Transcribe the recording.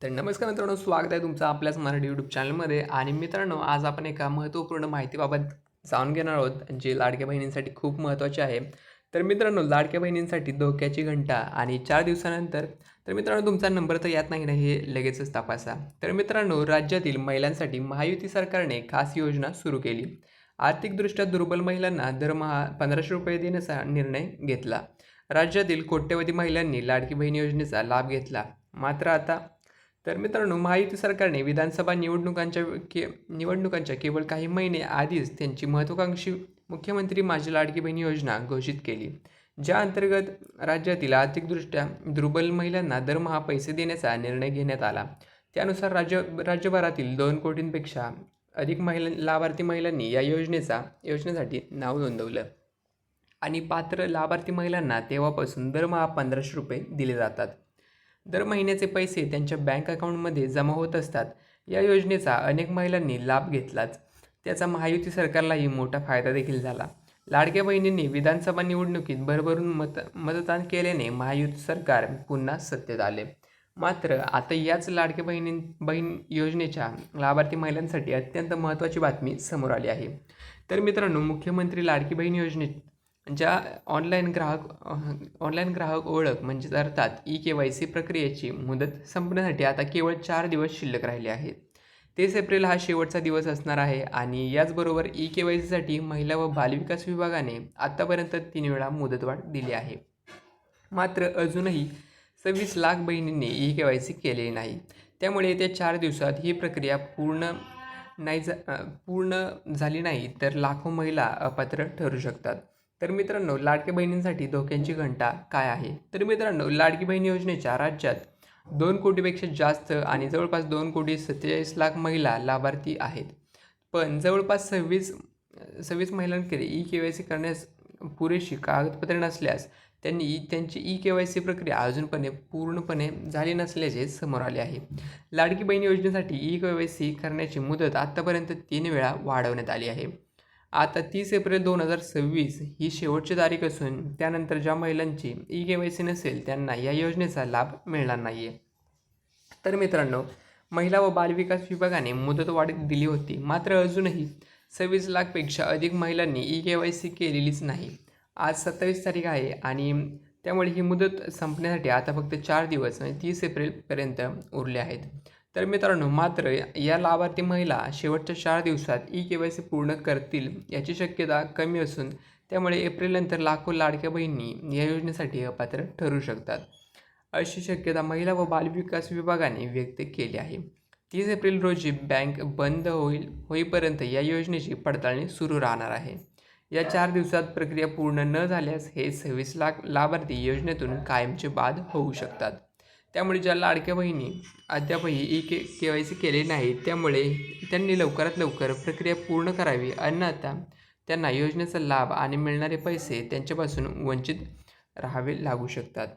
तर नमस्कार मित्रांनो, स्वागत आहे तुमचं आपल्याच मराठी यूट्यूब चॅनलमध्ये. आणि मित्रांनो, आज आपण एका महत्त्वपूर्ण माहितीबाबत जाणून घेणार आहोत, जी लाडक्या बहिणींसाठी खूप महत्त्वाची आहे. तर मित्रांनो, लाडक्या बहिणींसाठी धोक्याची घंटा आणि 4 दिवसानंतर तर मित्रांनो, तुमचा नंबर तर येत नाही ना, हे लगेचच तपासा. तर मित्रांनो, राज्यातील महिलांसाठी महायुती सरकारने खास योजना सुरू केली. आर्थिकदृष्ट्या दुर्बल महिलांना दरमहा ₹1500 देण्याचा निर्णय घेतला. राज्यातील कोट्यवधी महिलांनी लाडकी बहीण योजनेचा लाभ घेतला. मात्र आता तर मित्रांनो, महायुती सरकारने विधानसभा निवडणुकांच्या केवळ काही महिने आधीच त्यांची महत्त्वाकांक्षी मुख्यमंत्री माझी लाडकी बहीण योजना घोषित केली, ज्या अंतर्गत राज्यातील आर्थिकदृष्ट्या दुर्बल महिलांना दरमहा पैसे देण्याचा निर्णय घेण्यात आला. त्यानुसार राज्यभरातील 2 कोटींपेक्षा अधिक लाभार्थी महिलांनी या योजनेसाठी नाव नोंदवलं आणि पात्र लाभार्थी महिलांना तेव्हापासून दरमहा ₹1500 दिले जातात. दर महिन्याचे पैसे त्यांच्या बँक अकाउंटमध्ये जमा होत असतात. या योजनेचा अनेक महिलांनी लाभ घेतलाच. त्याचा महायुती सरकारलाही मोठा फायदा देखील झाला. लाडक्या बहिणींनी विधानसभा निवडणुकीत भरभरून मतदान केल्याने महायुती सरकार पुन्हा सत्तेत आले. मात्र आता याच लाडक्या बहीण योजनेच्या लाभार्थी महिलांसाठी अत्यंत महत्त्वाची बातमी समोर आली आहे. तर मित्रांनो, मुख्यमंत्री लाडकी बहीण योजनेत ज्या ऑनलाईन ग्राहक ओळख म्हणजेच अर्थात ई-के-वाय-सी प्रक्रियेची मुदत संपण्यासाठी आता केवळ 4 दिवस शिल्लक राहिले आहेत. 30 एप्रिल हा शेवटचा दिवस असणार आहे आणि याचबरोबर ई-के-वाय-सीसाठी महिला व बालविकास विभागाने आत्तापर्यंत 3 वेळा मुदतवाढ दिली आहे. मात्र अजूनही 26 लाख बहिणींनी ई-के-वाय-सी केलेली नाही. त्यामुळे येत्या 4 दिवसात ही प्रक्रिया पूर्ण झाली नाही तर लाखो महिला अपात्र ठरू शकतात. तर मित्रांनो, लाडक्या बहिणींसाठी धोक्यांची घंटा काय आहे? तर मित्रांनो, लाडकी बहीण योजनेच्या राज्यात 2 कोटीपेक्षा जास्त आणि जवळपास 2,47,00,000 महिला लाभार्थी आहेत. पण जवळपास 26 महिलांकडे ई-के-वाय-सी करण्यास पुरेशी कागदपत्रे नसल्यास त्यांची ई-के-वाय-सी प्रक्रिया अजूनपणे पूर्णपणे झाली नसल्याचे समोर आले आहे. लाडकी बहीण योजनेसाठी ई-के-वाय-सी करण्याची मुदत आत्तापर्यंत 3 वेळा वाढवण्यात आली आहे. आता 30 एप्रिल 2026 ही शेवटची तारीख असून त्यानंतर ज्या महिलांची ई-के-वाय-सी नसेल त्यांना या योजनेचा लाभ मिळणार नाही आहे. तर मित्रांनो, महिला व बालविकास विभागाने मुदतवाढ दिली होती. मात्र अजूनही 26 लाखपेक्षा अधिक महिलांनी ई-के-वाय-सी केलेलीच नाही. आज 27 तारीख आहे आणि त्यामुळे ही मुदत संपण्यासाठी आता फक्त 4 दिवस म्हणजे 30 एप्रिलपर्यंत उरले आहेत. तर मित्रांनो, मात्र या लाभार्थी महिला शेवटच्या 4 दिवसात ई-के-वाय-सी पूर्ण करतील याची शक्यता कमी असून त्यामुळे एप्रिलनंतर लाखो लाडक्या बहिणी या योजनेसाठी अपात्र ठरू शकतात, अशी शक्यता महिला व बालविकास विभागाने व्यक्त केली आहे. 30 एप्रिल रोजी बँक बंद होईपर्यंत या योजनेची पडताळणी सुरू राहणार आहे. या 4 दिवसात प्रक्रिया पूर्ण न झाल्यास हे 26 लाख लाभार्थी योजनेतून कायमचे बाद होऊ शकतात. त्यामुळे ज्या लाडक्या बहिणी अद्यापही ई-के-वाय-सी केलेली नाही त्यामुळे त्यांनी लवकरात लवकर प्रक्रिया पूर्ण करावी, अन्यथा त्यांना योजनेचा लाभ आणि मिळणारे पैसे त्यांच्यापासून वंचित राहावे लागू शकतात.